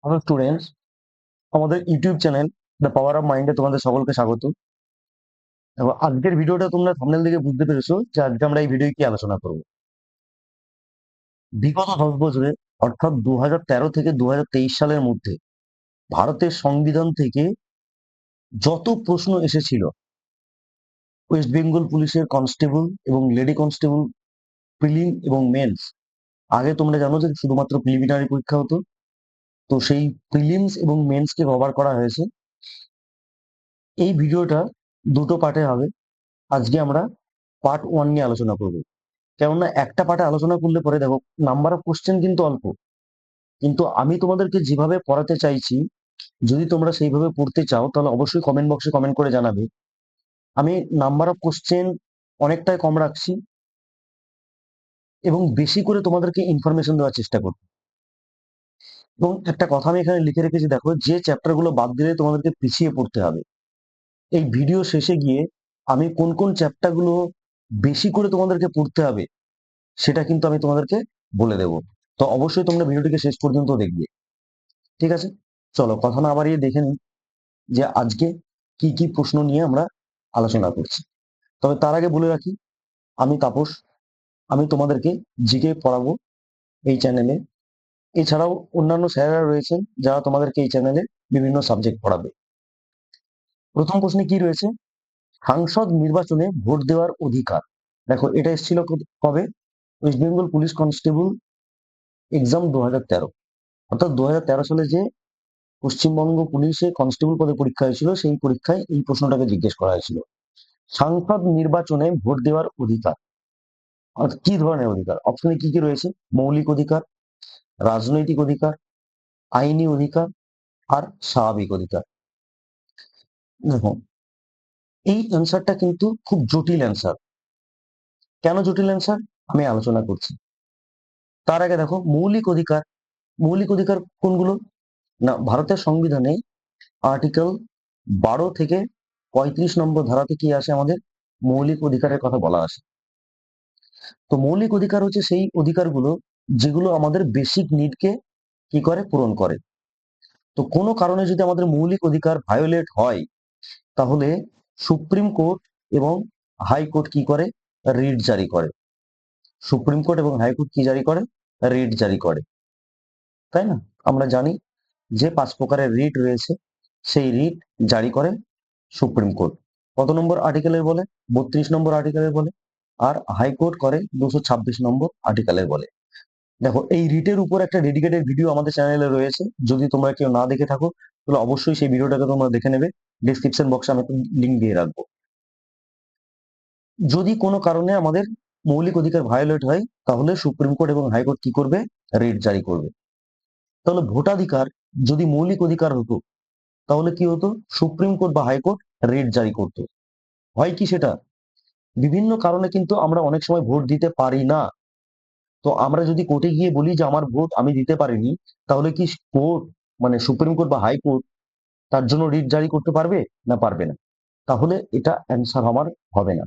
Hello students, আমাদের YouTube channel the power of মাইন্ডে তোমাদের সকলকে স্বাগত। এবং আজকের ভিডিওটা তোমরা থাম্বনেল দেখে বুঝতে পেরেছো যে আজকে আমরা এই ভিডিও কি আলোচনা করব। বিগত 10 বছরে অর্থাৎ 2013 থেকে 2023 সালের মধ্যে ভারতের সংবিধান থেকে যত প্রশ্ন এসেছিল, ওয়েস্ট বেঙ্গল পুলিশের কনস্টেবল এবং লেডি কনস্টেবল প্রিলিম এবং মেন্স। আগে তোমরা জানো যে শুধুমাত্র প্রিলিমিনারি পরীক্ষা হতো, তো সেই প্রিলিমস এবং মেন্সকে কভার করা হয়েছে। এই ভিডিওটা দুটো পার্টে হবে। আজকে আমরা পার্ট 1 নিয়ে আলোচনা করব। কেননা একটা পার্টে আলোচনা করলে পরে দেখো নাম্বার অফ কোশ্চেন কিন্তু অল্প, কিন্তু আমি তোমাদেরকে যেভাবে পড়াতে চাইছি, যদি তোমরা সেইভাবে পড়তে চাও তাহলে অবশ্যই কমেন্ট বক্সে কমেন্ট করে জানাবে। আমি নাম্বার অফ কোশ্চেন অনেকটাই কম রাখছি এবং বেশি করে তোমাদেরকে ইনফরমেশন দেওয়ার চেষ্টা করব। এবং একটা কথা আমি এখানে লিখে রেখেছি, দেখো যে চ্যাপ্টার গুলো বাদ দিলে তোমাদেরকে পিছিয়ে পড়তে হবে। এই ভিডিও শেষে গিয়ে আমি কোন কোন চ্যাপ্টার গুলো বেশি করে তোমাদেরকে পড়তে হবে সেটা কিন্তু আমি তোমাদেরকে বলে দেবো। তো অবশ্যই তোমরা ভিডিওটিকে শেষ পর্যন্ত দেখবে। ঠিক আছে, চলো কথা না বাড়িয়ে দেখে নিই যে আজকে কি কি প্রশ্ন নিয়ে আমরা আলোচনা করছি। তবে তার আগে বলে রাখি, আমি তাপস, আমি তোমাদেরকে জিকে পড়াবো এই চ্যানেলে। এছাড়াও অন্যান্য স্যারেরা রয়েছেন যারা তোমাদেরকে এই চ্যানেলে বিভিন্ন সাবজেক্ট পড়াবে। প্রথম প্রশ্নে কি রয়েছে? সাংসদ নির্বাচনে ভোট দেওয়ার অধিকার। দেখো এটা এসেছিল কবে? West Bengal police constable exam 2013, অর্থাৎ 2013 সালে যে পশ্চিমবঙ্গ পুলিশে কনস্টেবল পদে পরীক্ষা হয়েছিল সেই পরীক্ষায় এই প্রশ্নটাকে জিজ্ঞেস করা হয়েছিল। সাংসদ নির্বাচনে ভোট দেওয়ার অধিকার অর্থাৎ কি ধরনের অধিকার? অপশনে কি কি রয়েছে? মৌলিক অধিকার, রাজনৈতিক অধিকার, আইনি অধিকার আর স্বাভাবিক অধিকার। দেখো এই অ্যান্সারটা কিন্তু খুব জটিল অ্যান্সার। কেন জটিল অ্যান্সার আমি আলোচনা করছি। তার আগে দেখো মৌলিক অধিকার, মৌলিক অধিকার কোনগুলো? না, ভারতের সংবিধানে আর্টিকেল 12 থেকে 35 নম্বর ধারাতে কি আসে? আমাদের মৌলিক অধিকারের কথা বলা আছে। তো মৌলিক অধিকার হচ্ছে সেই অধিকারগুলো যেগুলো আমাদের বেসিক নিডকে কি করে? পূরণ করে। তো কোনো কারণে যদি আমাদের মৌলিক অধিকার ভায়োলেট হয় তাহলে সুপ্রিম কোর্ট এবং হাইকোর্ট কি করে? রিট জারি করে। সুপ্রিম কোর্ট এবং হাইকোর্ট কি জারি করে? রিট জারি করে, তাই না? আমরা জানি যে 5 প্রকারের রিট রয়েছে, সেই রিট জারি করে সুপ্রিম কোর্ট। কত নম্বর আর্টিকেলের বলে? 32 নম্বর আর্টিকেলের বলে। আর হাইকোর্ট করে 226 নম্বর আর্টিকেলের বলে। দেখো এই রিটের উপর একটা ডেডিকেটেড ভিডিও আমাদের চ্যানেলে রয়েছে, যদি তোমরা কেউ না দেখে থাকো তাহলে অবশ্যই সেই ভিডিওটাকে তোমরা দেখে নেবে। ডিসক্রিপশন বক্সে আমি লিংক দিয়ে রাখবো। যদি কোনো কারণে আমাদের মৌলিক অধিকার ভায়োলেট হয় তাহলে সুপ্রিম কোর্ট এবং হাইকোর্ট কি করবে? রিট জারি করবে। তাহলে ভোটাধিকার যদি মৌলিক অধিকার হতো তাহলে কি হতো? সুপ্রিম কোর্ট বা হাইকোর্ট রিট জারি করতো। হয় কি সেটা? বিভিন্ন কারণে কিন্তু আমরা অনেক সময় ভোট দিতে পারি না। তো আমরা যদি কোর্টে গিয়ে বলি যে আমার ভোট আমি দিতে পারিনি, তাহলে কি কোর্ট মানে সুপ্রিম কোর্ট বা হাইকোর্ট তার জন্য রিট জারি করতে পারবে? না, পারবে না। তাহলে এটা অ্যান্সার আমার হবে না।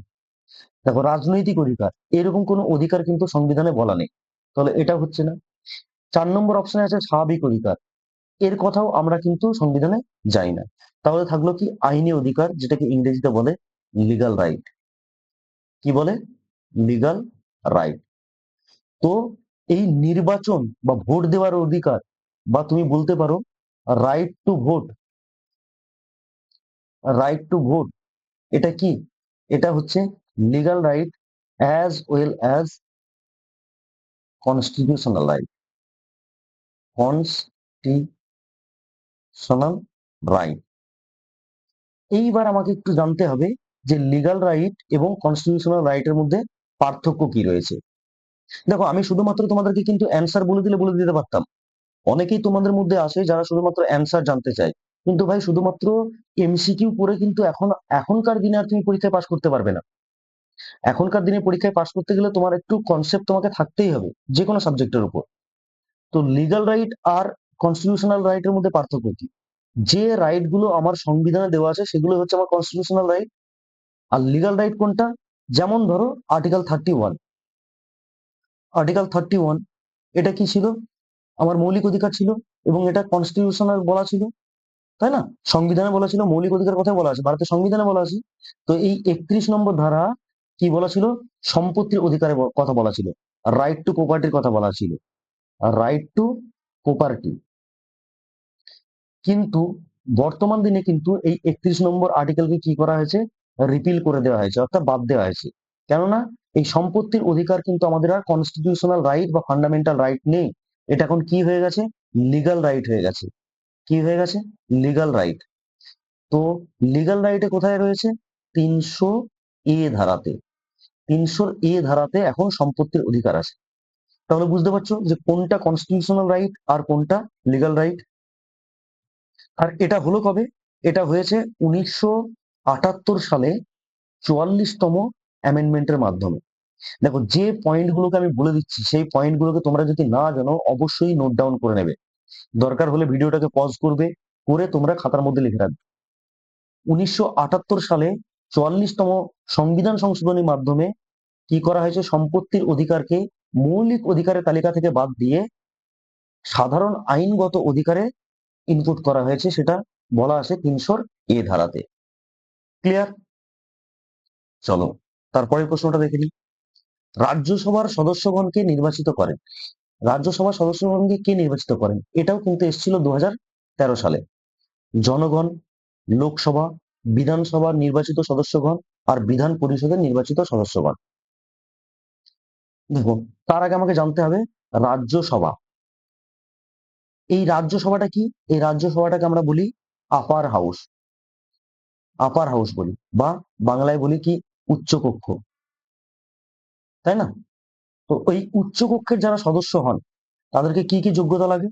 দেখো রাজনৈতিক অধিকার, এরকম কোনো অধিকার কিন্তু সংবিধানে বলা নেই, তাহলে এটা হচ্ছে না। 4 নম্বর অপশনে আছে স্বাভাবিক অধিকার, এর কথাও আমরা কিন্তু সংবিধানে যাই না। তাহলে থাকলো কি? আইনি অধিকার, যেটাকে ইংরেজিতে বলে লিগাল রাইট। কি বলে? Legal right. তো এই নির্বাচন বা ভোট দেওয়ার অধিকার, বা তুমি বলতে পারো right to vote, right to vote এটা কি? এটা হচ্ছে legal right as well as constitutional right. Constitutional right. এইবার আমাকে একটু জানতে হবে যে লিগাল রাইট এবং কনস্টিটিউশনাল রাইটের মধ্যে পার্থক্য কি রয়েছে। দেখো আমি শুধুমাত্র তোমাদেরকে কিন্তু অ্যান্সার বলে দিলে বলে দিতে পারতাম। অনেকেই তোমাদের মধ্যে আসে যারা শুধুমাত্র অ্যান্সার জানতে চায়, কিন্তু ভাই শুধুমাত্র এমসিকিউ পড়ে কিন্তু এখনকার দিনে আর তুমি পরীক্ষায় পাশ করতে পারবে না। এখনকার দিনে পরীক্ষায় পাশ করতে গেলে তোমার একটু কনসেপ্ট তোমাকে থাকতেই হবে যে কোনো সাবজেক্টের উপর। তো লিগাল রাইট আর কনস্টিটিউশনাল রাইটের মধ্যে পার্থক্য কি? যে রাইট গুলো আমার সংবিধানে দেওয়া আছে সেগুলো হচ্ছে আমার কনস্টিটিউশনাল রাইট। আর লিগাল রাইট কোনটা? যেমন ধরো আর্টিকেল 31। আর্টিকেল 31 এটা কি ছিল? আমার মৌলিক অধিকার ছিল। এবং এটা কনস্টিটিউশনাল বলা ছিল, তাই না? সংবিধানে বলা ছিল, মৌলিক অধিকার কথা বলা আছে, ভারতের সংবিধানে বলা আছে। তো এই 31 নম্বর ধারা কি বলা ছিল? সম্পত্তির অধিকারের কথা বলা ছিল, রাইট টু প্রপার্টির কথা বলা ছিল, রাইট টু প্রপার্টি। কিন্তু বর্তমান দিনে কিন্তু এই 31 নম্বর আর্টিকেলকে কি করা হয়েছে? রিপিল করে দেওয়া হয়েছে, অর্থাৎ বাদ দেওয়া হয়েছে। কেননা এই সম্পত্তির অধিকার কিন্তু আমাদের আর কনস্টিটিউশনাল রাইট বা ফান্ডামেন্টাল রাইট নেই, এটা এখন কি হয়ে গেছে? লিগাল রাইট হয়ে গেছে। কি হয়ে গেছে? Legal right. তো লিগাল রাইটে কোথায় রয়েছে? 300 ধারাতে। 300 ধারাতে এখন সম্পত্তির অধিকার আছে। তাহলে বুঝতে পারছো যে কোনটা কনস্টিটিউশনাল রাইট আর কোনটা লিগাল রাইট। আর এটা হলো কবে? এটা হয়েছে 1978 সালে 44তম অ্যামেন্ডমেন্টের মাধ্যমে। দেখো, যে পয়েন্ট গুলোকে আমি বলে দিচ্ছি সেই পয়েন্ট গুলোকে তোমরা যদি না জানো অবশ্যই নোট ডাউন করে নেবে, দরকার হলে ভিডিওটাকে পজ করবে, করে তোমরা খাতার মধ্যে লিখে রাখবে। 1978 সালে 44তম সংবিধান সংশোধনীর মাধ্যমে কি করা হয়েছে? সম্পত্তির অধিকারকে মৌলিক অধিকারের তালিকা থেকে বাদ দিয়ে সাধারণ আইনগত অধিকারে ইনপুট করা হয়েছে, সেটা বলা আছে 300 ধারাতে। ক্লিয়ার? চলো তারপরের প্রশ্নটা দেখে নিই। রাজ্যসভার সদস্যগণকে নির্বাচিত করেন। রাজ্যসভার সদস্যগণকে কে নির্বাচিত করেন? এটাও কিন্তু এসেছিল 2013 সালে। জনগণ, লোকসভা, বিধানসভার নির্বাচিত সদস্যগণ আর বিধান পরিষদের নির্বাচিত সদস্যগণ। দেখো, তার আগে আমাকে জানতে হবে রাজ্যসভা। এই রাজ্যসভাটা কি? এই রাজ্যসভাটাকে আমরা বলি আপার হাউস। আপার হাউস বলি, বা বাংলায় বলি কি? উচ্চকক্ষ, তাই না? তো ওই উচ্চকক্ষের যারা সদস্য হন তাদেরকে কি কি যোগ্যতা লাগে?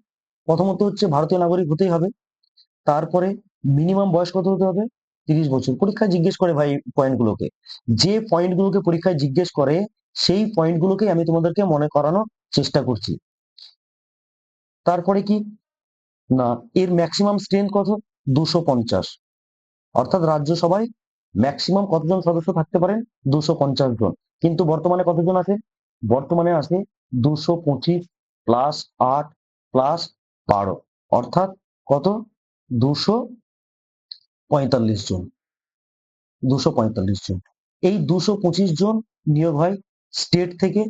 প্রথমত হচ্ছে ভারতীয় নাগরিক হতেই হবে। তারপরে মিনিমাম বয়স কত হতে হবে? 30 বছর। পরীক্ষায় জিজ্ঞেস করে ভাই পয়েন্ট গুলোকে, যে পয়েন্ট গুলোকে পরীক্ষায় জিজ্ঞেস করে সেই পয়েন্ট গুলোকে আমি তোমাদেরকে মনে করানোর চেষ্টা করছি। তারপরে কি না, এর ম্যাক্সিমাম স্ট্রেংথ কত? 250। অর্থাৎ রাজ্যসভায় ম্যাক্সিমাম কতজন সদস্য থাকতে পারেন? 250 জন। কিন্তু বর্তমানে কতজন আছে? বর্তমানে আছে 225 প্লাস 8 প্লাস 12, অর্থাৎ কত? 245 জন। 245 জন। এই 225 জন নিয়োগ হয় স্টেট থেকে,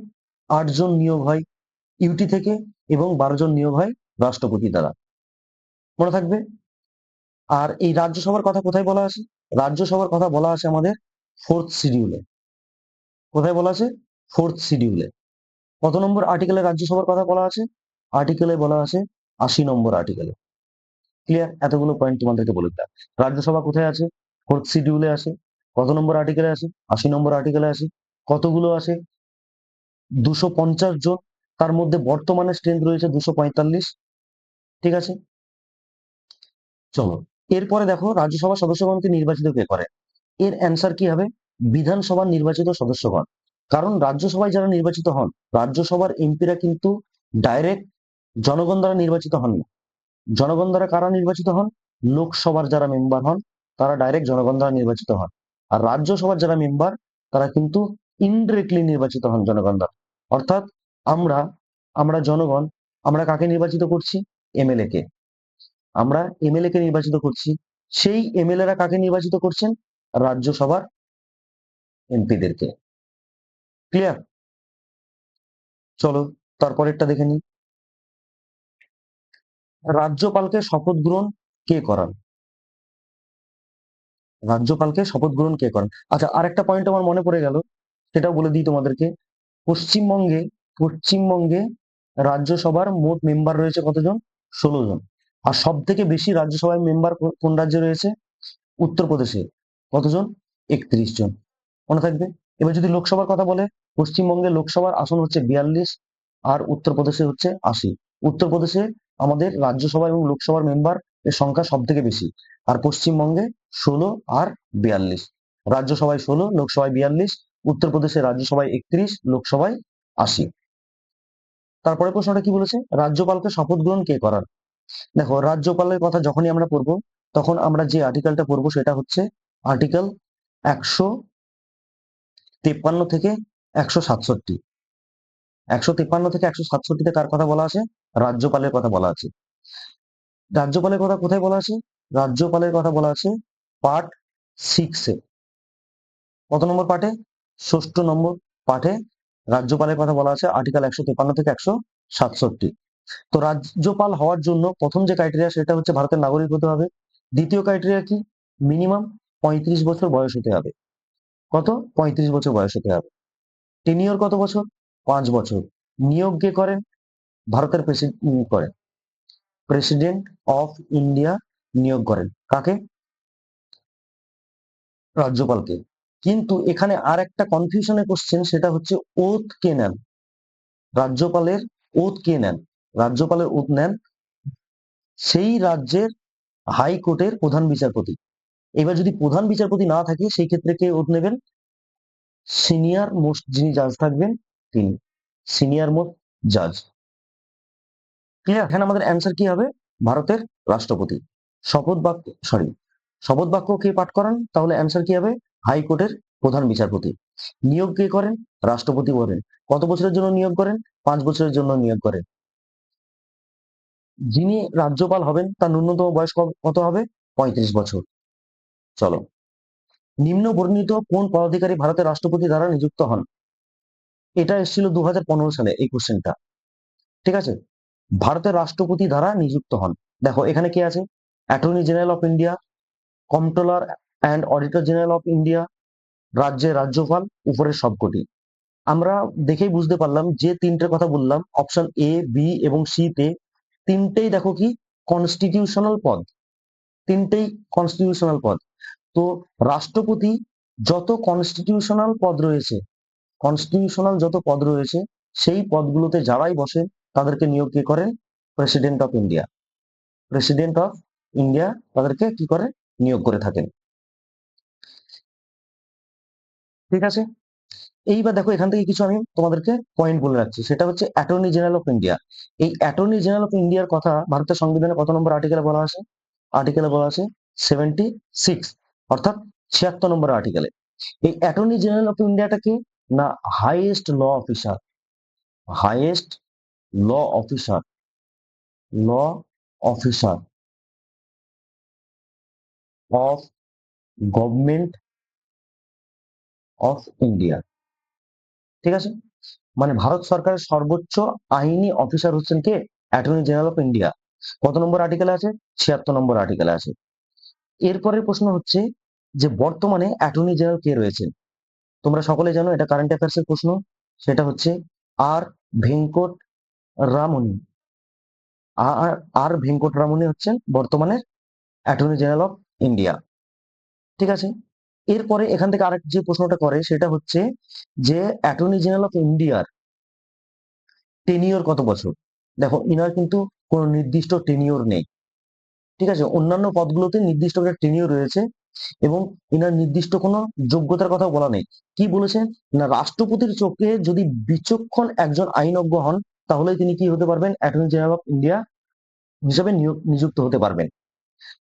8 জন নিয়োগ হয় ইউটি থেকে, এবং 12 জন নিয়োগ হয় রাষ্ট্রপতি দ্বারা। মনে থাকবে। আর এই রাজ্যসভার কথা কোথায় বলা আছে? রাজ্যসভার কথা বলা আছে আমাদের 4th শিডিউলে। কোথায় বলা আছে? 4th শিডিউলে। কত নম্বর আর্টিকেলে রাজ্যসভার কথা বলা আছে? আর্টিকেলে বলা আছে 80 নম্বর আর্টিকেলে। ক্লিয়ার? এতগুলো পয়েন্ট তোমাদেরকে বলে দিলাম। রাজ্যসভা কোথায় আছে? 4th শিডিউলে আছে। কত নম্বর আর্টিকেলে আছে? 80 নম্বর আর্টিকেলে আছে। কতগুলো আছে? 250 জন। তার মধ্যে বর্তমানে স্ট্রেংথ রয়েছে 245। ঠিক আছে, চলো এরপরে দেখো রাজ্যসভার সদস্যগণকে নির্বাচিত কে করে? এর অ্যান্সার কি হবে? বিধানসভার নির্বাচিত সদস্যগণ। কারণ রাজ্যসভায় যারা নির্বাচিত হন, রাজ্যসভার এমপিরা কিন্তু ডাইরেক্ট জনগণ দ্বারা নির্বাচিত হন না। জনগণ দ্বারা কারা নির্বাচিত হন? লোকসভার যারা মেম্বার হন তারা ডাইরেক্ট জনগণ দ্বারা নির্বাচিত হন। আর রাজ্যসভার যারা মেম্বার তারা কিন্তু ইনডিরেক্টলি নির্বাচিত হন জনগণ দ্বারা। অর্থাৎ আমরা আমরা জনগণ, আমরা কাকে নির্বাচিত করছি? এমএলএ কে। আমরা এমএলএ কে নির্বাচিত করছি। সেই এমএলএ রা কাকে নির্বাচিত করছেন? রাজ্যসভার এমপিদেরকে। ক্লিয়ার? চলো তারপরেরটা দেখে নিই। রাজ্যপালকে শপথ গ্রহণ কে করান? রাজ্যপালকে শপথ গ্রহণ কে করেন? আচ্ছা, আরেকটা পয়েন্ট আমার মনে পড়ে গেল, সেটাও বলে দিই তোমাদেরকে। পশ্চিমবঙ্গে পশ্চিমবঙ্গে রাজ্যসভার মোট মেম্বার রয়েছে কতজন? 16 জন। আর সব থেকে বেশি রাজ্যসভায় মেম্বার কোন রাজ্যে রয়েছে? উত্তরপ্রদেশে। কতজন? 31 জন। মনে থাকবে। এবার যদি লোকসভার কথা বলে, পশ্চিমবঙ্গে লোকসভার আসন হচ্ছে 42 আর উত্তরপ্রদেশে হচ্ছে 80। উত্তরপ্রদেশে আমাদের রাজ্যসভা এবং লোকসভার মেম্বার এর সংখ্যা সব থেকে বেশি। আর পশ্চিমবঙ্গে 16 আর 42। রাজ্যসভায় 16, লোকসভায় 42, উত্তরপ্রদেশে রাজ্যসভায় 31, লোকসভায় 80। তারপরে প্রশ্নটা কি বলেছে? রাজ্যপালকে শপথ গ্রহণ কে করান? দেখো, রাজ্যপালের কথা যখনই আমরা পড়বো তখন আমরা যে আর্টিকেলটা পড়বো সেটা হচ্ছে আর্টিকেল 153 থেকে 167। 153 থেকে 167-তে কার কথা বলা আছে? রাজ্যপালের কথা বলা আছে। রাজ্যপালের কথা কোথায় বলা আছে? রাজ্যপালের কথা বলা আছে পার্ট 6-এ। কত নম্বর পার্টে? 6ষ্ঠ নম্বর পার্টে রাজ্যপালের কথা বলা আছে, আর্টিকেল 153 থেকে 167। তো রাজ্যপাল হওয়ার জন্য প্রথম যে ক্রাইটেরিয়া সেটা হচ্ছে ভারতের নাগরিক হতে হবে। দ্বিতীয় ক্রাইটেরিয়া কি? মিনিমাম 35 বছর বয়স হতে হবে। কত? 35 বছর বয়স হতে হবে। টেনিওর কত বছর? 5 বছর। নিয়োগ কে করেন? ভারতের প্রেসিডেন্ট করেন। প্রেসিডেন্ট অফ ইন্ডিয়া নিয়োগ করেন। কাকে? রাজ্যপালকে। কিন্তু এখানে আর একটা কনফিউশনের কোশ্চেন, সেটা হচ্ছে ওথ কে নেন? রাজ্যপালের ওথ কে নেন? রাজ্যপালের ওথ নেন সেই রাজ্যের হাইকোর্টের প্রধান বিচারপতি। এবার যদি প্রধান বিচারপতি না থাকে সেই ক্ষেত্রে কে ওথ নেবেন? সিনিয়র মোস্ট যিনি জাজ থাকবেন তিনি, সিনিয়র মোস্ট জাজ। ক্লিয়ার? এখানে আমাদের অ্যান্সার কি হবে? ভারতের রাষ্ট্রপতি। শপথ বাক্য, সরি, শপথ বাক্য কে পাঠ করান? তাহলে অ্যান্সার কি হবে? হাইকোর্টের প্রধান বিচারপতি। নিয়োগ কে করেন? রাষ্ট্রপতি করেন। কত বছরের জন্য নিয়োগ করেন? 5 বছরের জন্য নিয়োগ করেন। যিনি রাজ্যপাল হবেন তার ন্যূনতম বয়স কত হবে? 35 বছর। চলো, নিম্ন বর্ণিত কোন পদাধিকারী ভারতের রাষ্ট্রপতি দ্বারা নিযুক্ত হন? এটা এসেছিল 2015 সালে এই কোশ্চেনটা। ঠিক আছে, ভারতের রাষ্ট্রপতি দ্বারা নিযুক্ত হন। দেখো এখানে কে আছে? Attorney general of India, comptroller and auditor general of India, রাজ্যের রাজ্যপাল, উপরের সবকটি। আমরা দেখেই বুঝতে পারলাম যে তিনটের কথা বললাম, অপশন এ, বি এবং সি তে তিনটেই দেখো কি কনস্টিটিউশনাল পদ, তিনটেই কনস্টিটিউশনাল পদ। তো রাষ্ট্রপতি যত কনস্টিটিউশনাল পদ রয়েছে, কনস্টিটিউশনাল যত পদ রয়েছে সেই পদগুলোতে যারাই বসে তাদেরকে নিয়োগ কে করেন? President of India. President of India তাদেরকে কি করে? নিয়োগ করে থাকেন। ঠিক আছে, এইবার দেখো এখান থেকে কিছু আমি তোমাদেরকে পয়েন্ট বলে রাখছি, সেটা হচ্ছে অ্যাটর্নি জেনারেল অফ ইন্ডিয়া। এই অ্যাটর্নি জেনারেল অফ ইন্ডিয়ার কথা ভারতের সংবিধানে কত নম্বর আর্টিকেলে বলা আছে? আর্টিকেলে বলা আছে 76, অর্থাৎ 76 নম্বর আর্টিকেলে। এই অ্যাটর্নি জেনারেল অফ ইন্ডিয়াটা কি না? Highest law officer, highest law officer, law officer of government of India. ঠিক আছে, মানে ভারত সরকারের সর্বোচ্চ আইনি অফিসার হচ্ছেন কে? Attorney general of India. কত নম্বর আর্টিকেলে আছে? 76 নম্বর আর্টিকেলে আছে। এরপরের প্রশ্ন হচ্ছে যে বর্তমানে অ্যাটর্নি জেনারেল কে রয়েছেন? তোমরা সকলে জানো, এটা কারেন্ট অ্যাফেয়ার্স এর প্রশ্ন। সেটা হচ্ছে আর ভেঙ্কট রামনি। আর আর ভেঙ্কট রামনি হচ্ছেন বর্তমানে অ্যাটর্নি জেনারেল অফ ইন্ডিয়া। ঠিক আছে, এরপরে এখান থেকে আরেক যে প্রশ্নটা করে সেটা হচ্ছে যে অ্যাটর্নি জেনারেল অফ ইন্ডিয়ার টেনিওর কত বছর? দেখো ইনার কিন্তু কোনো নির্দিষ্ট টেনিওর নেই। ঠিক আছে, অন্যান্য পদগুলোতে নির্দিষ্ট একটা টেনিওর রয়েছে এবং ইনার নির্দিষ্ট কোনো যোগ্যতার কথা বলা নেই। কি বলেছেন না, রাষ্ট্রপতির চোখে যদি বিচক্ষণ একজন আইনজ্ঞ হন তাহলে তিনি কি হতে পারবেন? অ্যাটর্নি জেনারেল অফ ইন্ডিয়া হিসেবে নিযুক্ত হতে পারবেন।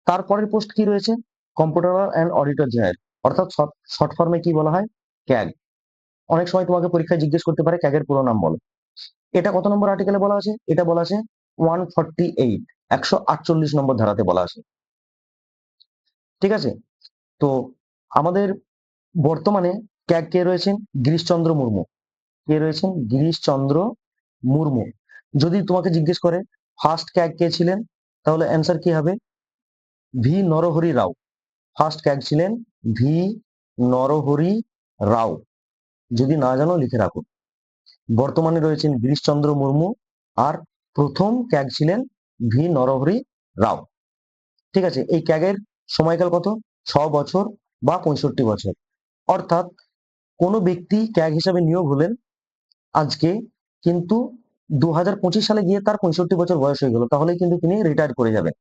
তারপরের পোস্ট কি রয়েছে? কম্পট্রোলার অ্যান্ড অডিটর জেনারেল, অর্থাৎ শর্ট ফর্মে কি বলা হয়? ক্যাগ। অনেক সময় তোমাকে পরীক্ষায় জিজ্ঞেস করতে পারে ক্যাগের পুরো নাম বলো। এটা কত নম্বর আর্টিকেলে বলা আছে? এটা বলা আছে 148, 148 নম্বর ধারাতে বলা আছে। ঠিক আছে, তো আমাদের বর্তমানে ক্যাগ কে রয়েছেন? গিরিশচন্দ্র মুর্মু। কে রয়েছেন? গিরিশচন্দ্র মুর্মু। যদি তোমাকে জিজ্ঞেস করে ফার্স্ট ক্যাগ কে ছিলেন, তাহলে অ্যান্সার কি হবে? ভি নরহরি রাও। ফার্স্ট ক্যাগ ছিলেন ভি নরহরি রাও। যদি না জানো লিখে রাখো। বর্তমানে রয়েছেন গিরিশচন্দ্র মুর্মু, আর প্রথম ক্যাগ ছিলেন ভি নরহরি রাও। ঠিক আছে, এই ক্যাগের সময়কাল কত? 6 বছর বা 65 বছর। অর্থাৎ কোনো ব্যক্তি ক্যাগ হিসাবে নিয়োগ হলেন আজকে, কিন্তু 2025 সালে গিয়ে তার 65 বছর বয়স হয়ে গেল, তাহলে কিন্তু তিনি রিটায়ার করে যাবেন।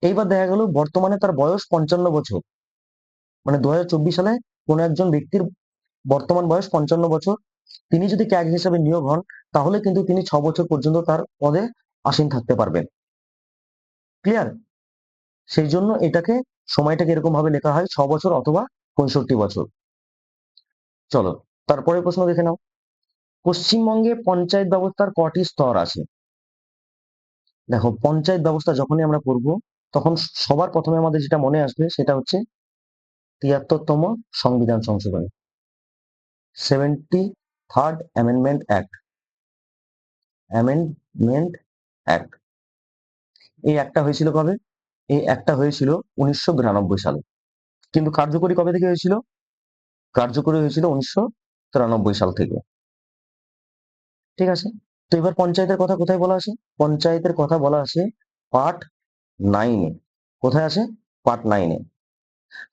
এইবার দেখা গেল বর্তমানে তার বয়স 55 বছর, মানে 2024 সালে কোন একজন ব্যক্তির বর্তমান বয়স 55 বছর, তিনি যদি ক্যাগ হিসাবে নিয়োগ হন তাহলে কিন্তু তিনি 6 বছর পর্যন্ত তার পদে আসীন থাকতে পারবেন। ক্লিয়ার? সেই জন্য এটাকে সময়টাকে এরকম ভাবে লেখা হয় 6 বছর অথবা 65 বছর। চলো তারপরে প্রশ্ন দেখে নাও। পশ্চিমবঙ্গে পঞ্চায়েত ব্যবস্থার কটি স্তর আছে? দেখো, পঞ্চায়েত ব্যবস্থা যখনই আমরা পড়বো তখন সবার প্রথমে আমাদের যেটা মনে আসবে সেটা হচ্ছে ৭৩তম সংবিধান সংশোধন, 73rd amendment act. Amendment act, এই একটা হয়েছিল কবে? এই একটা হয়েছিল 1992 সালে। কিন্তু কার্যকরী কবে থেকে হয়েছিল? কার্যকরী হয়েছিল 1993 সাল থেকে। ঠিক আছে, তো এবার পঞ্চায়েতের কথা কোথায় বলা আছে? পঞ্চায়েতের কথা বলা আছে পার্ট 9-এ। কোথায় আছে? পার্ট 9-এ।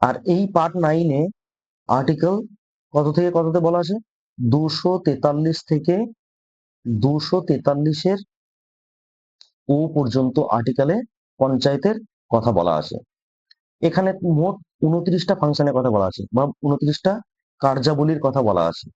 আর এই পার্ট 9-এ আর্টিকেল কত থেকে কততে বলা আছে? 243 থেকে 243-এর ও পর্যন্ত আর্টিকেলে পঞ্চায়েতের কথা বলা আছে। এখানে মোট 29টা ফাংশনের কথা বলা আছে বা 29টা কার্যাবলীর কথা বলা আছে।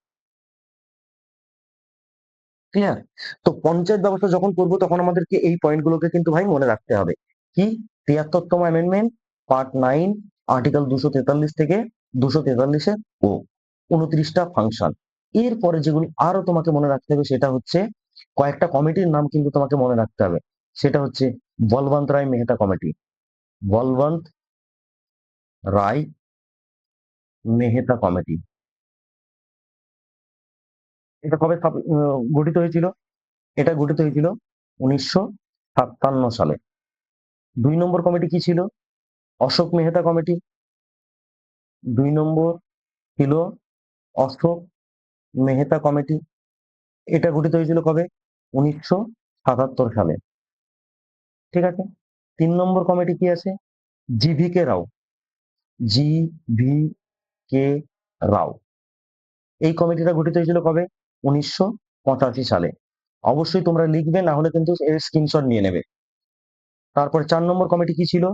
ক্লিয়ার? তো পঞ্চায়েত ব্যবস্থা যখন করবো তখন আমাদেরকে এই পয়েন্টগুলোকে কিন্তু ভাই মনে রাখতে হবে। কি? ৭৩তম অ্যামেন্ডমেন্ট, পার্ট 9, আর্টিকেল 243 থেকে 243-এর ও 29টা ফাংশন। এরপরে যেগুলো আরো তোমাকে মনে রাখতে হবে সেটা হচ্ছে কয়েকটা কমিটির নাম কিন্তু তোমাকে মনে রাখতে হবে। সেটা হচ্ছে বলবন্ত রায় মেহতা কমিটি। বলবন্ত রায় মেহতা কমিটি। এটা কবে গঠিত হয়েছিল? এটা গঠিত হয়েছিল 1957 সালে। 2 নম্বর কমিটি কি ছিল? অশোক মেহতা কমিটি। 2 নম্বর ছিল অশোক মেহতা কমিটি। এটা গঠিত হয়েছিল কবে? 1977 সালে। ঠিক আছে, 3 নম্বর কমিটি কি আছে? জিভি কে রাও। জি ভি কে রাও। এই কমিটিটা গঠিত হয়েছিল কবে? 1985 সালে। অবশ্যই তোমরা লিখবে, না হলে কিন্তু এর স্ক্রিনশট নিয়ে নেবে। তারপর 4 নম্বর কমিটি কি ছিল?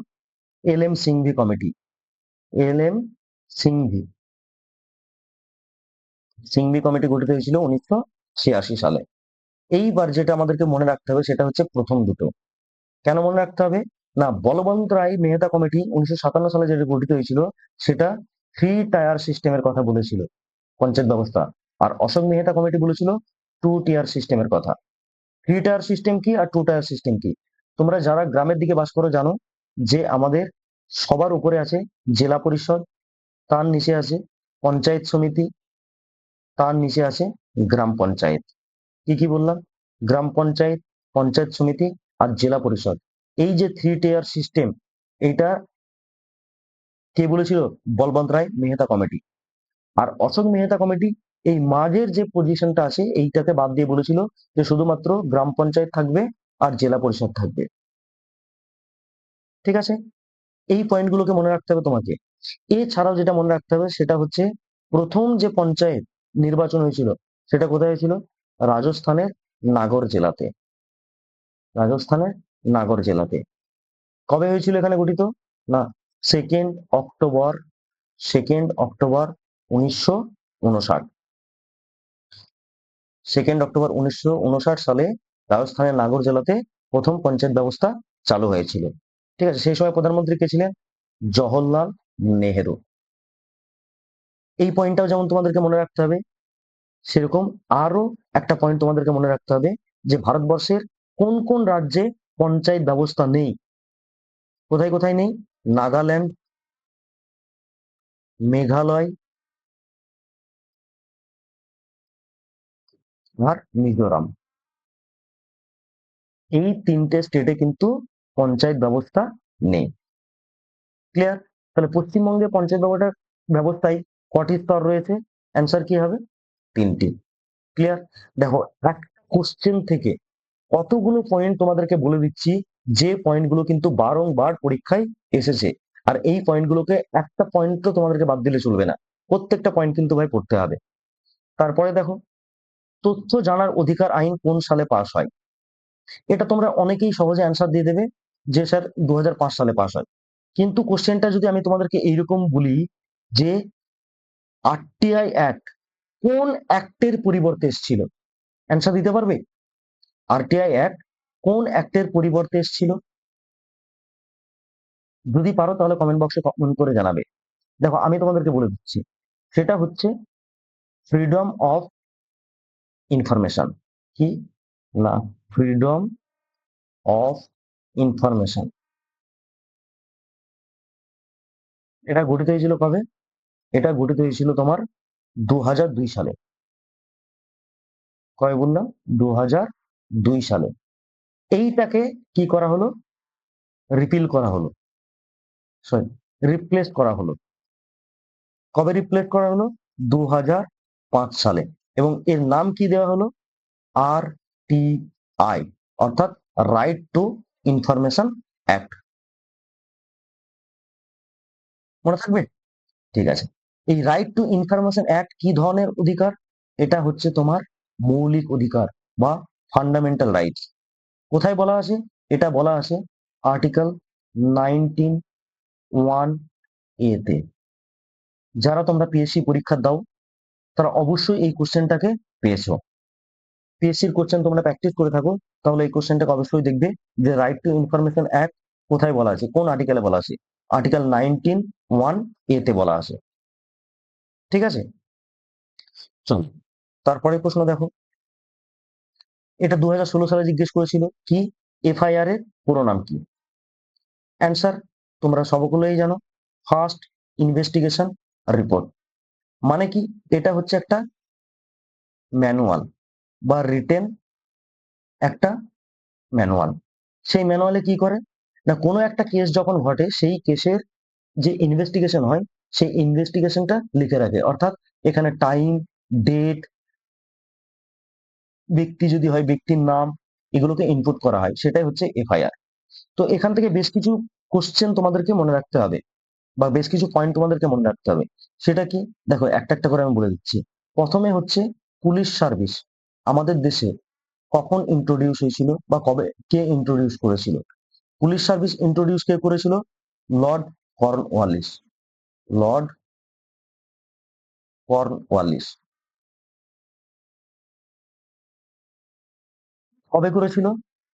L M Singhvi committee. L M Singhvi Singhvi committee গঠিত হয়েছিল 1986 সালে। এইবার যেটা আমাদেরকে মনে রাখতে হবে সেটা হচ্ছে প্রথম দুটো। কেন মনে রাখতে হবে? না, বলবন্ত রায় মেহতা কমিটি 1957 সালে যেটা গঠিত হয়েছিল সেটা 3 টায়ার সিস্টেমের কথা বলেছিল পঞ্চায়েত ব্যবস্থা। আর অশোক মেহতা কমিটি বলেছিল 2 টিয়ার সিস্টেমের কথা। 3 টায়ার সিস্টেম কি আর 2 টায়ার সিস্টেম কি? তোমরা যারা গ্রামের দিকে বাস করো জানো যে আমাদের সবার উপরে আছে জেলা পরিষদ, তার নিচে আছে পঞ্চায়েত সমিতি, তার নিচে আছে গ্রাম পঞ্চায়েত। কি কি বললাম? গ্রাম পঞ্চায়েত, পঞ্চায়েত সমিতি আর জেলা পরিষদ। এই যে 3 টায়ার সিস্টেম, এইটা কে বলেছিল? বলবন্ত রায় মেহতা কমিটি। আর অশোক মেহতা কমিটি এই মাঝের যে পজিশনটা আছে এইটাকে বাদ দিয়ে বলেছিল যে শুধুমাত্র গ্রাম পঞ্চায়েত থাকবে আর জেলা পরিষদ থাকবে। ঠিক আছে, এই পয়েন্টগুলোকে মনে রাখতে হবে তোমাকে। এছাড়াও যেটা মনে রাখতে হবে সেটা হচ্ছে প্রথম যে পঞ্চায়েত নির্বাচন হয়েছিল সেটা কোথায় হয়েছিল? রাজস্থানের নাগর জেলাতে। রাজস্থানের নাগর জেলাতে। কবে হয়েছিল এখানে গঠিত? না, 2nd October, 2nd October 1959। 2nd October 1959 সালে রাজস্থানের নাগর জেলাতে প্রথম পঞ্চায়েত ব্যবস্থা চালু হয়েছিল। ঠিক আছে, সেই সময় প্রধানমন্ত্রী কে ছিলেন? জওহরলাল নেহেরু। এই পয়েন্টটাও যেমন তোমাদেরকে মনে রাখতে হবে, সেরকম আরো একটা পয়েন্ট তোমাদেরকে মনে রাখতে হবে যে ভারতবর্ষের কোন কোন রাজ্যে পঞ্চায়েত ব্যবস্থা নেই। কোথায় কোথায় নেই? নাগাল্যান্ড, মেঘালয় আর মিজোরাম। এই 3টে স্টেটে কিন্তু পঞ্চায়েত ব্যবস্থা নেই। ক্লিয়ার? তাহলে পশ্চিমবঙ্গে পঞ্চায়েত ব্যবস্থায় কটি স্তর রয়েছে? অ্যান্সার কি হবে? 3টি। ক্লিয়ার? দেখো, একটা কোশ্চেন থেকে কতগুলো পয়েন্ট তোমাদেরকে বলে দিচ্ছি যে পয়েন্টগুলো কিন্তু বারংবার পরীক্ষায় এসেছে। আর এই পয়েন্টগুলোকে একটা পয়েন্টও তোমাদেরকে বাদ দিলে চলবে না, প্রত্যেকটা পয়েন্ট কিন্তু ভাই পড়তে হবে। তারপরে দেখো, তথ্য জানার অধিকার আইন কোন সালে পাস হয়? এটা তোমরা অনেকেই সহজে অ্যান্সার দিয়ে দেবে যে স্যার 2005 সালে পাস হয়। কিন্তু কোশ্চেনটা যদি আমি তোমাদেরকে এইরকম বলি যে আরটিআই অ্যাক্ট কোন অ্যাক্টের পরিবর্তে এসেছিল? অ্যান্সার দিতে পারবে? আরটিআই অ্যাক্ট কোন অ্যাক্টের পরিবর্তে এসেছিল? যদি পারো তাহলে কমেন্ট বক্সে কমেন্ট করে জানাবে। দেখো, আমি তোমাদেরকে বলে দিচ্ছি, সেটা হচ্ছে ফ্রিডম অফ ইনফরমেশন। কি? না, ফ্রিডম অফ ইনফরমেশন। এটা গঠিত হয়েছিল কবে? এটা গঠিত হয়েছিল তোমার 2002 সালে। কবে বললাম? 2002 সালে। এইটাকে কি করা হলো? রিপিল করা হলো, সরি, রিপ্লেস করা হলো। কবে রিপ্লেস করা হলো? 2005 সালে। এবং এর নাম কি দেওয়া হলো? RTI, অর্থাৎ রাইট টু ইনফরমেশন অ্যাক্ট। মনে থাকবে? ঠিক আছে। এই রাইট টু ইনফরমেশন অ্যাক্ট কি ধরনের অধিকার? এটা হচ্ছে তোমার মৌলিক অধিকার বা ফান্ডামেন্টাল রাইটস। কোথায় বলা আছে? এটা বলা আছে আর্টিকেল 19(1)A তে। যারা তোমরা পিএসসি পরীক্ষা দাও তারা অবশ্যই এই কোশ্চেনটাকে পেয়েছো। পিএসসির কোশ্চেন তোমরা প্র্যাকটিস করে থাকো, তাহলে এই কোশ্চেনটাকে অবশ্যই দেখবে যে রাইট টু ইনফরমেশন অ্যাক্ট কোথায় বলা আছে, কোন আর্টিকেলে বলা আছে। আর্টিকেল 19(1)A তে বলা আছে। ঠিক আছে, চলো তারপরে প্রশ্ন দেখো। এটা 2016 সালে জিজ্ঞেস করেছিল কি এফআইআর এর পুরো নাম কি? অ্যান্সার তোমরা সবগুলোই জানো, ফার্স্ট ইনভেস্টিগেশন রিপোর্ট। মানে কি? এটা হচ্ছে একটা ম্যানুয়াল বা রিটেন একটা ম্যানুয়াল। সেই ম্যানুয়ালে কি করে না, কোনো একটা কেস যখন ঘটে সেই কেসের যে ইনভেস্টিগেশন হয় সেই ইনভেস্টিগেশনটা লিখে রাখে। অর্থাৎ এখানে টাইম, ডেট, ব্যক্তি যদি হয় ব্যক্তির নাম, এগুলোকে ইনপুট করা হয়, সেটাই হচ্ছে এফআইআর। তো এখান থেকে বেশ কিছু কোশ্চেন তোমাদেরকে মনে রাখতে হবে বা বেশ কিছু পয়েন্ট তোমাদেরকে মনে রাখতে হবে। সেটা কি? দেখো একটা একটা করে আমি বলে দিচ্ছি। প্রথমে হচ্ছে পুলিশ সার্ভিস আমাদের দেশে কখন ইন্ট্রোডিউস হয়েছিল বা কবে কে ইন্ট্রোডিউস করেছিল? পুলিশ সার্ভিস ইন্ট্রোডিউস কে করেছিল? Lord Cornwallis. Lord Cornwallis. কবে করেছিল?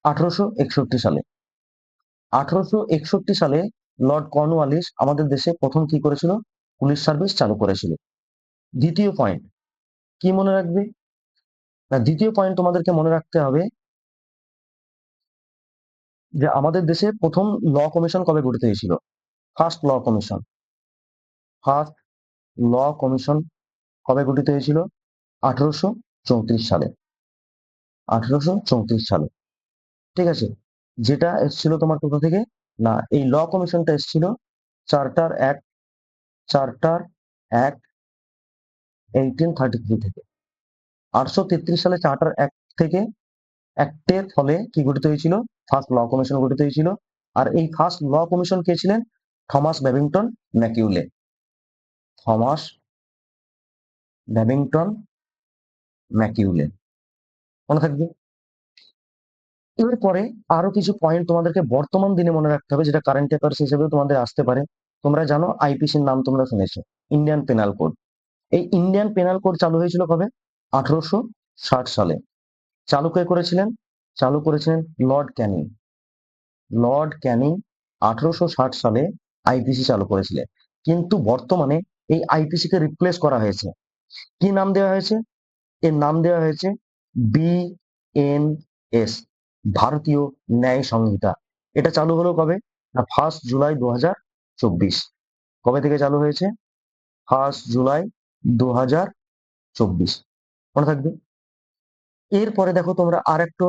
1861 সালে। 1861 সালে লর্ড কর্নওয়ালিস আমাদের দেশে প্রথম কি করেছিল? পুলিশ সার্ভিস চালু করেছিল। দ্বিতীয় পয়েন্ট কি মনে রাখবে না, দ্বিতীয় পয়েন্ট তোমাদেরকে মনে রাখতে হবে যে আমাদের দেশে প্রথম ল কমিশন কবে গঠিত হয়েছিল? First law commission. First law commission কবে গঠিত হয়েছিল? 1834 সালে। 1834 সালে। ঠিক আছে। যেটা এসেছিল তোমার কোথা থেকে? না, এই ল কমিশনটা এসেছিল চার্টার অ্যাক্ট, চার্টার অ্যাক্ট 1833 থেকে। 833 সালে চার্টার অ্যাক্ট থেকে, অ্যাক্টের ফলে কি গঠিত হয়েছিল? ফার্স্ট ল কমিশন গঠিত হয়েছিল। আর এই ফার্স্ট ল কমিশন কে ছিলেন? Thomas Babington Macaulay. Thomas Babington Macaulay. মনে থাকবে? এরপরে আরো কিছু পয়েন্ট তোমাদেরকে বর্তমান দিনে মনে রাখতে হবে, যেটা কারেন্ট অ্যাফেয়ার্স হিসেবে তোমাদের আসতে পারে। তোমরা জানো আইপিসির নাম তোমরা শুনেছো, ইন্ডিয়ান পেনাল কোড। এই ইন্ডিয়ান পেনাল কোড চালু হয়েছিল কবে? 1860 সালে। চালু কে করেছিলেন? চালু করেছিলেন লর্ড ক্যানিং। লর্ড ক্যানিং 1860 সালে আইপিসি চালু করেছিলেন। কিন্তু বর্তমানে এই আইপিসি কে রিপ্লেস করা হয়েছে। কি নাম দেওয়া হয়েছে? এর নাম দেওয়া হয়েছে বিএনএস, ভারতীয় ন্যায় সংহিতা। এটা চালু হলো কবে? না, 1 জুলাই 2024। কবে থেকে চালু হয়েছে? 1 জুলাই 2024। মনে থাকবে? এরপরে দেখো তোমরা আর একটু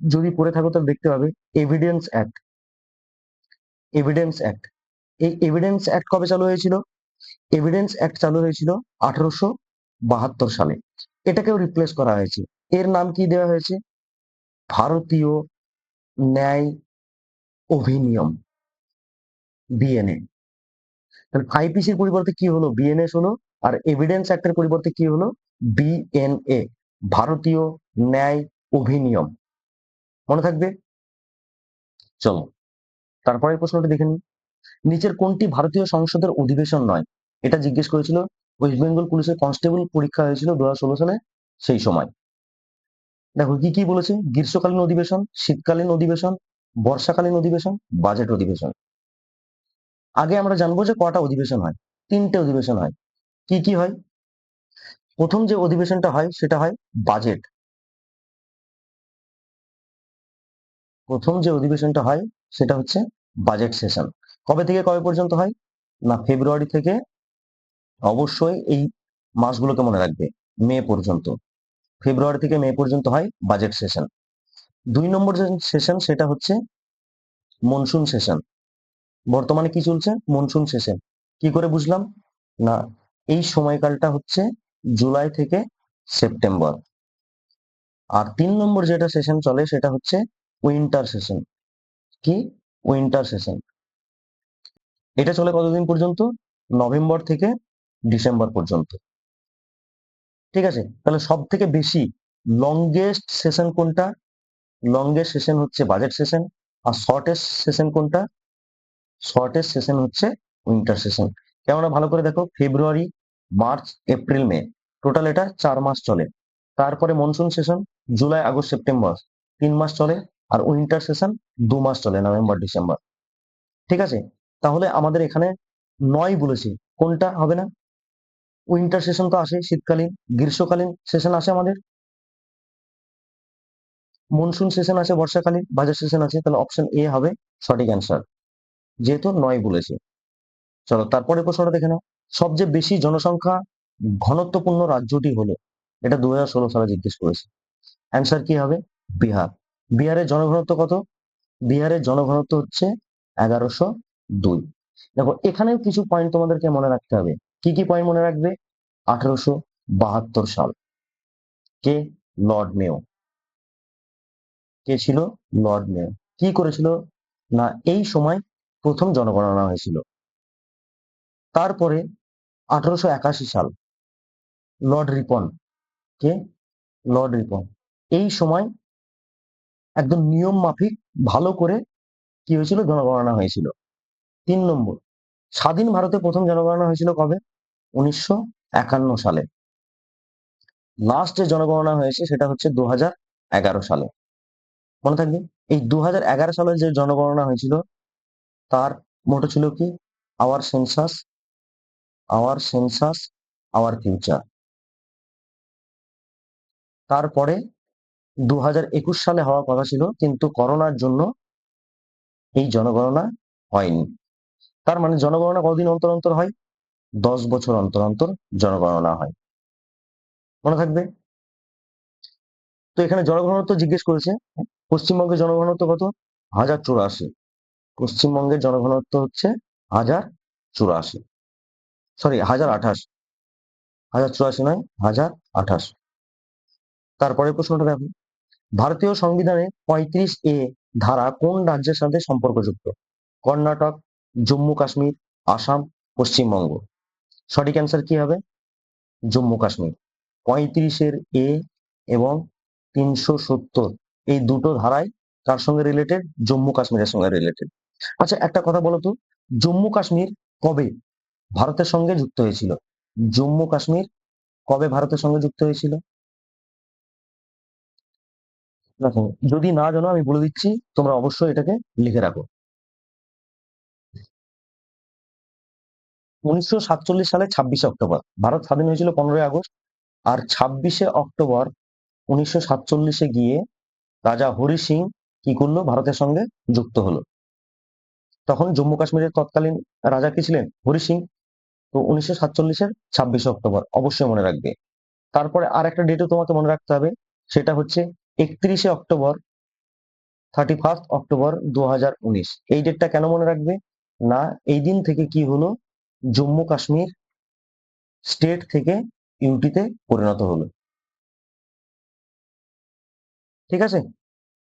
যদি পড়ে থাকো তাহলে দেখতে পাবে এভিডেন্স অ্যাক্ট। এভিডেন্স অ্যাক্ট, এই এভিডেন্স অ্যাক্ট কবে চালু হয়েছিল? এভিডেন্স অ্যাক্ট চালু হয়েছিল 1872 সালে। এটাকেও রিপ্লেস করা হয়েছে। এর নাম কি দেওয়া হয়েছে? ভারতীয় ন্যায় অভিনিয়ম, বিএনএ। তাহলে আইপিসির পরিবর্তে কি হলো? বিএনএস হলো। আর এভিডেন্স অ্যাক্টের পরিবর্তে কি হলো? বিএনএ, ভারতীয় ন্যায় অভিনিয়ম। মনে থাকবে? চলো তারপরে প্রশ্নটা দেখে নিই। নিচের কোনটি ভারতীয় সংসদের অধিবেশন নয়? এটা জিজ্ঞেস করেছিল, ওয়েস্ট বেঙ্গল পুলিশের কনস্টেবল পরীক্ষা হয়েছিল 2016 সালে, সেই সময়। দেখো কি কি বলেছে? গ্রীষ্মকালীন অধিবেশন, শীতকালীন অধিবেশন, বর্ষাকালীন অধিবেশন, বাজেট অধিবেশন। আগে আমরা জানবো যে কটা অধিবেশন হয়। 3টে অধিবেশন হয়। কি কি হয়? প্রথম যে অধিবেশনটা হয় সেটা হয় বাজেট। প্রথম যে অধিবেশনটা হয় সেটা হচ্ছে বাজেট সেশন। কবে থেকে কবে পর্যন্ত হয়? না, ফেব্রুয়ারি থেকে, অবশ্যই এই মাসগুলোকে মনে রাখবে, মে পর্যন্ত। ফেব্রুয়ারি থেকে মে পর্যন্ত হয় বাজেট সেশন। 2 নম্বর যে সেশন সেটা হচ্ছে মনসুন সেশন। বর্তমানে কি চলছে? Monsoon session. কি করে বুঝলাম? না, এই সময়কালটা হচ্ছে জুলাই থেকে সেপ্টেম্বর। আর 3 নম্বর যেটা সেশন চলে সেটা হচ্ছে উইন্টার সেশন। কি? Winter session. এটা চলে কতদিন পর্যন্ত? নভেম্বর থেকে ডিসেম্বর পর্যন্ত। ঠিক আছে, তাহলে সব থেকে বেশি লংগেস্ট সেশন কোনটা? লংগেস্ট সেশন হচ্ছে বাজেট সেশন। আর শর্টেস্ট সেশন কোনটা? শর্টেস্ট সেশন হচ্ছে উইন্টার সেশন। কেননা ভালো করে দেখো, ফেব্রুয়ারি, মার্চ, এপ্রিল, মে, টোটাল এটা 4 মাস চলে। তারপরে monsoon session July, August, September, 3 মাস চলে। আর উইন্টার সেশন 2 মাস চলে, নভেম্বর, ডিসেম্বর। ঠিক আছে, তাহলে আমাদের এখানে 9 বলেছি, কোনটা হবে না? উইন্টার সেশন তো আসে শীতকালীন, গ্রীষ্মকালীন সেশন আসে আমাদের, মনসুন সেশন আছে বর্ষাকালীন, বাজেট সেশন আছে, তাহলে অপশন এ হবে সঠিক অ্যান্সার, যেহেতু 9 বলেছে। চলো তারপরে প্রশ্নটা দেখে নাও। সবচেয়ে বেশি জনসংখ্যা ঘনত্বপূর্ণ রাজ্যটি হলো, এটা 2016 সালে জিজ্ঞেস করেছে। অ্যান্সার কি হবে? বিহার। বিহারের জনঘনত্ব কত? বিহারের জনঘনত্ব হচ্ছে 1102। দেখো এখানেও কিছু পয়েন্ট তোমাদেরকে মনে রাখতে হবে। কি কি পয়েন্ট মনে রাখবে? 1872 সাল। কে? Lord Mayo. কে ছিল? Lord Mayo. কি করেছিল? না, এই সময় প্রথম জনগণনা হয়েছিল। তারপরে 1881 সাল, লর্ড রিপন। কে? লর্ড রিপন। এই সময় একদম নিয়ম মাফিক ভালো করে কি হয়েছিল? জনগণনা হয়েছিল। 3 নম্বর, স্বাধীন ভারতে প্রথম জনগণনা হয়েছিল কবে? 1951 সালে। লাস্ট যে জনগণনা হয়েছে সেটা হচ্ছে 2011 সালে। মনে থাকবে, এই 2011 সালে যে জনগণনা হয়েছিল তার মোটো ছিল কি? Hour census, hour census, our future. তারপরে 2021 সালে হওয়ার কথা ছিল, কিন্তু করোনার জন্য এই জনগণনা হয়নি। তার মানে জনগণনা কতদিন অন্তর অন্তর হয়? 10 বছর অন্তর অন্তর জনগণনা হয়। মনে থাকবে। তো এখানে জনগণত্ব জিজ্ঞেস করেছে, পশ্চিমবঙ্গের জনগণত্ব কত? 1084। পশ্চিমবঙ্গের জনঘনত্ব হচ্ছে 1084, সরি 1028, 1084 নয়, 1028। তারপরে প্রশ্নটা দেখো, ভারতীয় সংবিধানে 35A ধারা কোন রাজ্যের সাথে সম্পর্কযুক্ত? কর্ণাটক, জম্মু কাশ্মীর, আসাম, পশ্চিমবঙ্গ। সঠিক অ্যান্সার কি হবে? জম্মু কাশ্মীর। 35-এর এ এবং 370, এই দুটো ধারায় কার সঙ্গে রিলেটেড? জম্মু কাশ্মীরের সঙ্গে রিলেটেড। আচ্ছা একটা কথা বলো তো, জম্মু কাশ্মীর কবে ভারতের সঙ্গে যুক্ত হয়েছিল? জম্মু কাশ্মীর কবে ভারতের সঙ্গে যুক্ত হয়েছিল? দেখো, যদি না জানো আমি বলে দিচ্ছি, তোমরা অবশ্যই এটাকে লিখে রাখো। 1947 সালে 26শে অক্টোবর ভারত স্বাধীন হয়েছিল, 15ই আগস্ট। আর 26শে অক্টোবর 1947-এ গিয়ে রাজা হরি সিং কি করলো? ভারতের সঙ্গে যুক্ত হলো। তখন জম্মু কাশ্মীরের তৎকালীন রাজা কি ছিলেন? হরি সিং। তো 1947-এর 26শে অক্টোবর অবশ্যই মনে রাখবে। তারপরে আর একটা ডেটও তোমাকে মনে রাখতে হবে, সেটা হচ্ছে 31শে অক্টোবর, 31 অক্টোবর 2019। এই ডেটটা কেন মনে রাখবে? না, এই দিন থেকে কি হলো? জম্মু কাশ্মীর স্টেট থেকে ইউটিতে পরিণত হলো। ঠিক আছে,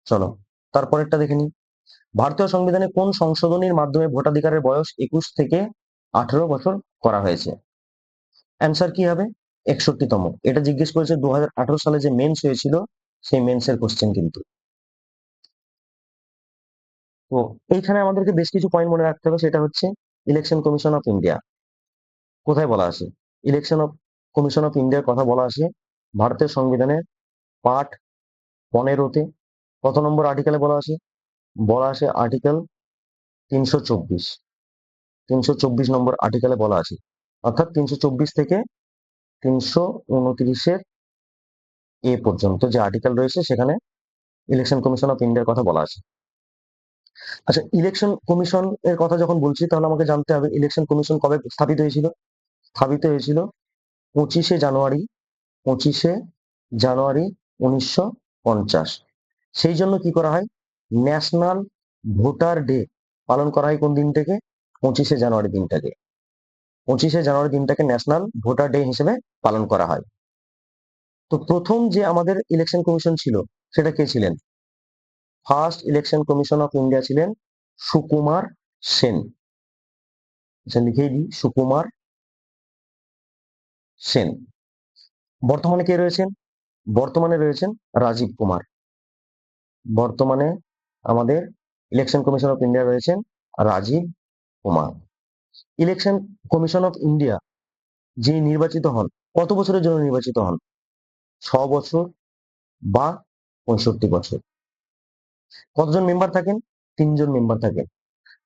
চলো তারপরেরটা দেখে নিই। ভারতীয় সংবিধানে কোন সংশোধনীর মাধ্যমে ভোটাধিকারের বয়স 21 থেকে 18 বছর করা হয়েছে? অ্যান্সার কি হবে? 61তম। এটা জিজ্ঞেস করেছে 2018 সালে যে মেন্স হয়েছিল, সেই মেন্সের কোশ্চেন কিন্তু। তো এইখানে আমাদেরকে বেশ কিছু পয়েন্ট মনে রাখতে হবে, সেটা হচ্ছে ইলেকশন কমিশন অফ ইন্ডিয়া কোথায় বলা আছে? ইলেকশন অফ কমিশন অফ ইন্ডিয়ার কথা বলা আছে ভারতের সংবিধানের পার্ট 15-তে। কত নম্বর আর্টিকেলে বলা আছে? বলা আছে আর্টিকেল 324। 324 নম্বর আর্টিকেলে বলা আছে, অর্থাৎ 324 থেকে 329-এর এ পর্যন্ত যে আর্টিকেল রয়েছে সেখানে ইলেকশন কমিশন অফ ইন্ডিয়ার কথা বলা আছে। আচ্ছা, ইলেকশন কমিশন এর কথা যখন বলছি তাহলে আমাকে জানতে হবে ইলেকশন কমিশন কবে স্থাপিত হয়েছিল। স্থাপিত হয়েছিল 25শে জানুয়ারি, 25শে জানুয়ারি 1950। সেই জন্য কি করা হয়, ন্যাশনাল ভোটার ডে পালন করা হয় কোন দিনটাকে, 25শে জানুয়ারি দিনটাকে। 25শে জানুয়ারি দিনটাকে ন্যাশনাল ভোটার ডে হিসেবে পালন করা হয়। তো প্রথম যে আমাদের ইলেকশন কমিশন ছিল সেটা কে ছিলেন, first election commission of India ছিলেন সুকুমার সেন। আচ্ছা, লিখেই দিই, সুকুমার সেন। বর্তমানে কে রয়েছেন, বর্তমানে রয়েছেন রাজীব কুমার। বর্তমানে আমাদের ইলেকশন কমিশন অফ ইন্ডিয়া রয়েছেন Rajiv Kumar. Election commission of India যিনি নির্বাচিত হন, কত বছরের জন্য নির্বাচিত হন, 6 বছর বা 65 বছর। কতজন মেম্বার থাকেন, 3জন মেম্বার থাকেন।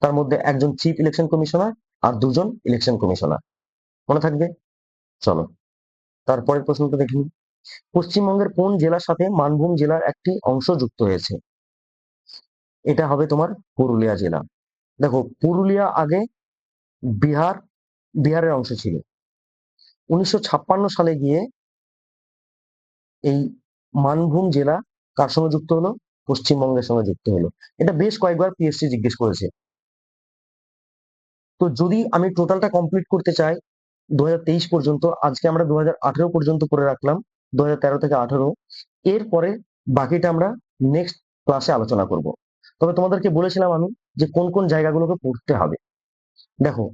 তার মধ্যে একজন চিফ ইলেকশন কমিশনার আর 2জন ইলেকশন কমিশনার। মনে থাকবে। চলো তারপরের প্রশ্নটা দেখি। পশ্চিমবঙ্গের কোন জেলার সাথে মানভূম জেলার একটি অংশ যুক্ত হয়েছে, এটা হবে তোমার পুরুলিয়া জেলা। দেখো, পুরুলিয়া আগে বিহার, বিহারের অংশ ছিল। 1956 সালে গিয়ে এই মানভূম জেলা কার সঙ্গে যুক্ত হলো, পশ্চিমবঙ্গের সঙ্গে যুক্ত হলো। এটা বেশ কয়েকবার পিএসসি জিজ্ঞেস করেছে। তো যদি আমি টোটালটা কমপ্লিট করতে চাই 2023 পর্যন্ত, আজকে আমরা 2018 পর্যন্ত করে রাখলাম, 2013 থেকে 18, এরপরে বাকিটা আমরা নেক্সট ক্লাসে আলোচনা করব। তবে তোমাদেরকে বলেছিলাম আমি যে কোন কোন জায়গাগুলোকে পড়তে হবে। দেখো,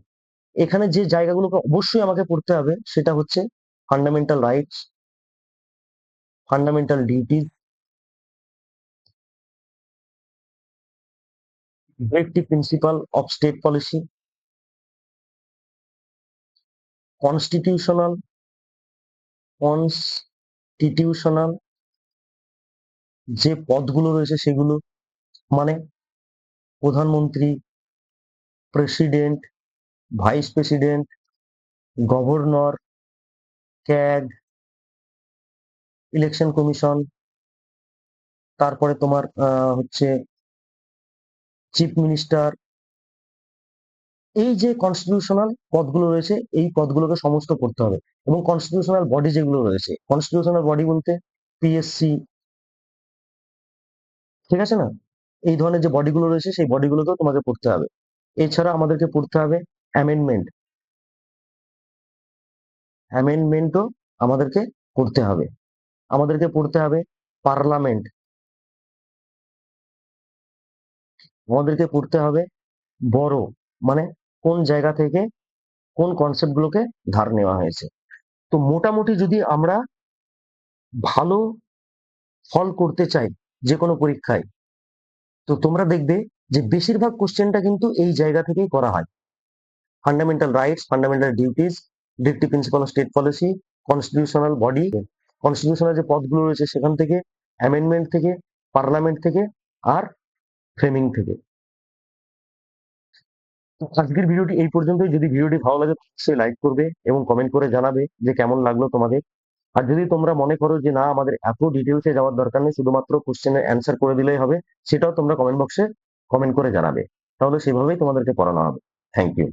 এখানে যে জায়গাগুলোকে অবশ্যই আমাকে পড়তে হবে সেটা হচ্ছে fundamental rights, fundamental duties, directive principal of state policy, constitutional, constitutional যে পদগুলো রয়েছে সেগুলো, মানে প্রধানমন্ত্রী, president, vice president, governor, CAG, election commission, তারপরে তোমার হচ্ছে চিফ মিনিস্টার। এই যে কনস্টিটিউশনাল পদগুলো রয়েছে এই পদগুলোকে সমস্ত করতে হবে। এবং কনস্টিটিউশনাল বডি যেগুলো রয়েছে, কনস্টিটিউশনাল বডি বলতে পিএসসি, ঠিক আছে না, এই ধরনের যে বডিগুলো রয়েছে সেই বডিগুলোকেও তোমাকে পড়তে হবে। এছাড়া আমাদেরকে পড়তে হবে অ্যামেন্ডমেন্ট, অ্যামেন্ডমেন্টও আমাদেরকে পড়তে হবে। আমাদেরকে পড়তে হবে পার্লামেন্ট, আমাদেরকে পড়তে হবে বড়, মানে কোন জায়গা থেকে কোন কনসেপ্ট গুলোকে ধার নেওয়া হয়েছে। তো মোটামুটি যদি আমরা ভালো ফল করতে চাই যে কোনো পরীক্ষায়, তো তোমরা দেখবে যে বেশিরভাগ কোশ্চেনটা কিন্তু এই জায়গা থেকেই করা হয়। Fundamental rights, fundamental duties, directive principal of state policy, constitutional body, constitutional যে পদগুলো রয়েছে সেখান থেকে, অ্যামেন্ডমেন্ট থেকে, পার্লামেন্ট থেকে, আর ফ্রেমিং থেকে। তো আজকের ভিডিওটি এই পর্যন্তই। যদি ভিডিওটি ভালো লাগে অবশ্যই লাইক করবে এবং কমেন্ট করে জানাবে যে কেমন লাগলো তোমাদের। আর যদি তোমরা মনে করো যে না আমাদের এত ডিটেলসে যাওয়ার দরকার নেই, শুধুমাত্র কোশ্চেনের অ্যান্সার করে দিলেই হবে, সেটাও তোমরা কমেন্ট বক্সে কমেন্ট করে জানাবে। তাহলে সেভাবেই তোমাদেরকে পড়ানো হবে। Thank you.